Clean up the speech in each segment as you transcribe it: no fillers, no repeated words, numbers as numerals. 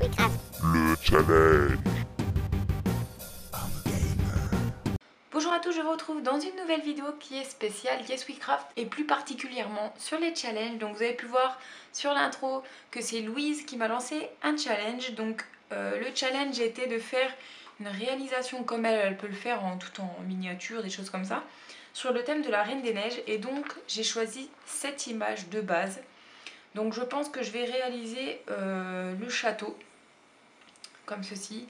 Le challenge. Bonjour à tous, je vous retrouve dans une nouvelle vidéo qui est spéciale Yes We Craft et plus particulièrement sur les challenges. Donc vous avez pu voir sur l'intro que c'est Louise qui m'a lancé un challenge. Donc le challenge était de faire une réalisation comme elle peut le faire tout en miniature, des choses comme ça, sur le thème de la Reine des Neiges. Et donc j'ai choisi cette image de base. Donc je pense que je vais réaliser le château comme ceci.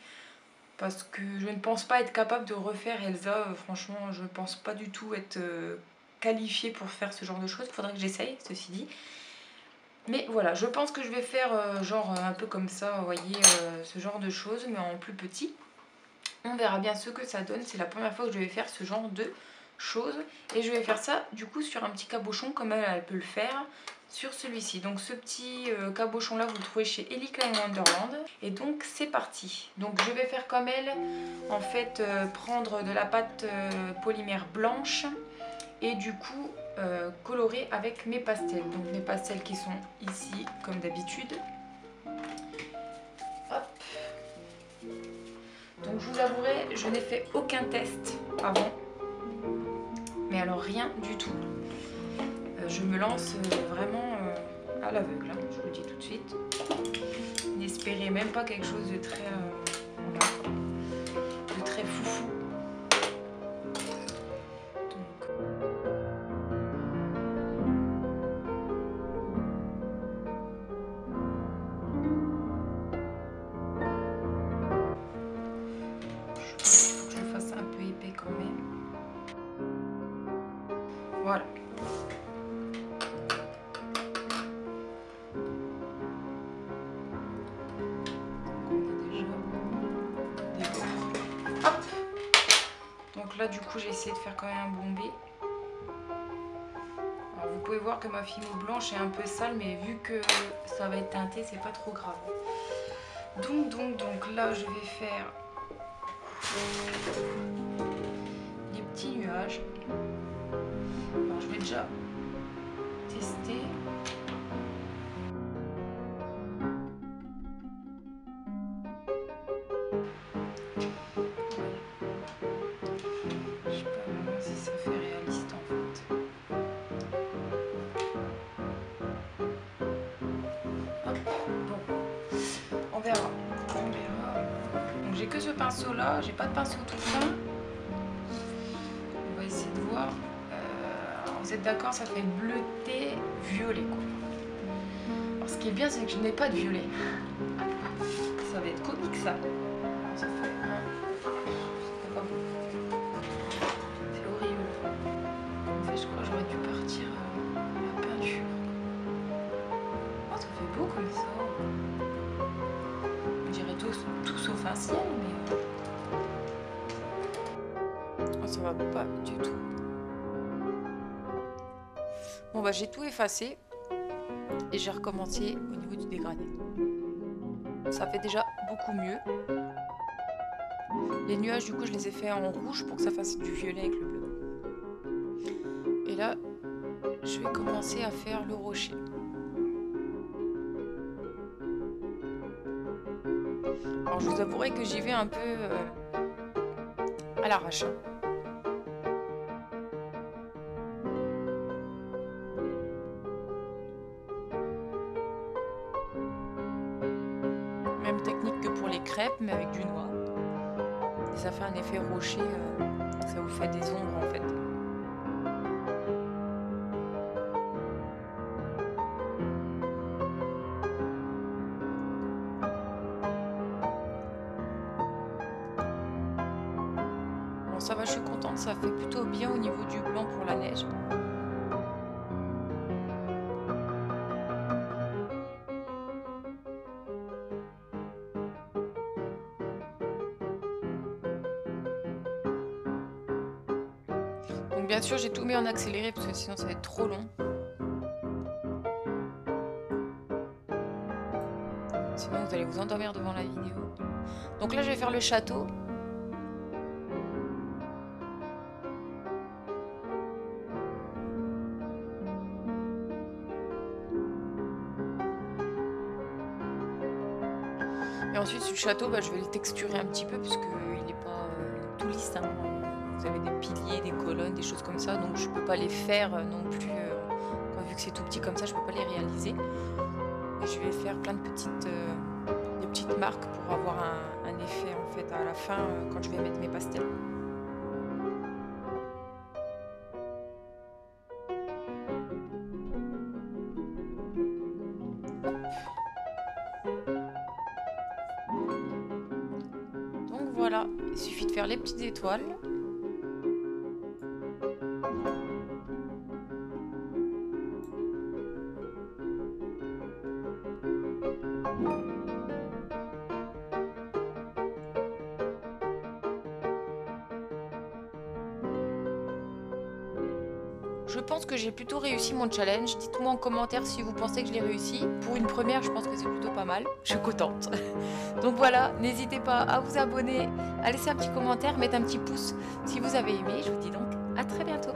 Parce que je ne pense pas être capable de refaire Elsa. Franchement, je ne pense pas du tout être qualifiée pour faire ce genre de choses. Il faudrait que j'essaye, ceci dit. Mais voilà, je pense que je vais faire genre un peu comme ça, vous voyez, ce genre de choses, mais en plus petit. On verra bien ce que ça donne. C'est la première fois que je vais faire ce genre de choses. Et je vais faire ça, du coup, sur un petit cabochon, comme elle peut le faire sur celui-ci. Donc ce petit cabochon là vous le trouvez chez Ellie Klein Wonderland. Et donc c'est parti. Donc je vais faire comme elle, en fait prendre de la pâte polymère blanche et du coup colorer avec mes pastels. Donc mes pastels qui sont ici comme d'habitude. Hop. Donc je vous avouerai, je n'ai fait aucun test avant. Mais alors rien du tout. Je me lance vraiment à l'aveugle, hein, je vous le dis tout de suite. N'espérez même pas quelque chose de très, de très foufou. Donc. Je pense qu'il faut que je le fasse un peu épais quand même. Voilà. Hop. Donc là du coup j'ai essayé de faire quand même un bombé. Alors vous pouvez voir que ma fimo blanche est un peu sale, mais vu que ça va être teinté, c'est pas trop grave. Donc là je vais faire des petits nuages. Alors je vais déjà tester. Je sais pas vraiment si ça fait réaliste en fait. Hop, bon, on verra. On verra. Donc j'ai que ce pinceau là, j'ai pas de pinceau tout fin. On va essayer de voir. Alors, vous êtes d'accord, ça fait bleuté, violet quoi. Alors ce qui est bien, c'est que je n'ai pas de violet. Ça va être comique ça. Ça fait c'est pas beau. C'est horrible. En fait, je crois que j'aurais dû partir à la peinture. Oh, ça fait beau comme ça. On dirait tout sauf un ciel, mais oh, ça va pas du tout. Bon bah j'ai tout effacé et j'ai recommencé au niveau du dégradé. Ça fait déjà beaucoup mieux. Les nuages du coup je les ai fait en rouge pour que ça fasse du violet avec le bleu. Et là je vais commencer à faire le rocher. Alors je vous avouerai que j'y vais un peu à l'arrache. Même technique que pour les crêpes mais avec du noir. Et ça fait un effet rocher, ça vous fait des ombres en fait. Bon ça va, je suis contente, ça fait plutôt bien au niveau du blanc pour la neige. Donc bien sûr j'ai tout mis en accéléré parce que sinon ça va être trop long. Sinon vous allez vous endormir devant la vidéo. Donc là je vais faire le château. Et ensuite sur le château, je vais le texturer un petit peu parce qu'il n'est pas tout lisse. Hein. Vous avez des piliers, des colonnes, des choses comme ça, donc je peux pas les faire non plus. Vu que c'est tout petit comme ça, je peux pas les réaliser. Et je vais faire plein de des petites marques pour avoir un effet en fait à la fin quand je vais mettre mes pastels. Donc voilà, il suffit de faire les petites étoiles. Je pense que j'ai plutôt réussi mon challenge. Dites-moi en commentaire si vous pensez que je l'ai réussi. Pour une première, je pense que c'est plutôt pas mal. Je suis contente. Donc voilà, n'hésitez pas à vous abonner, à laisser un petit commentaire, mettre un petit pouce si vous avez aimé. Je vous dis donc à très bientôt.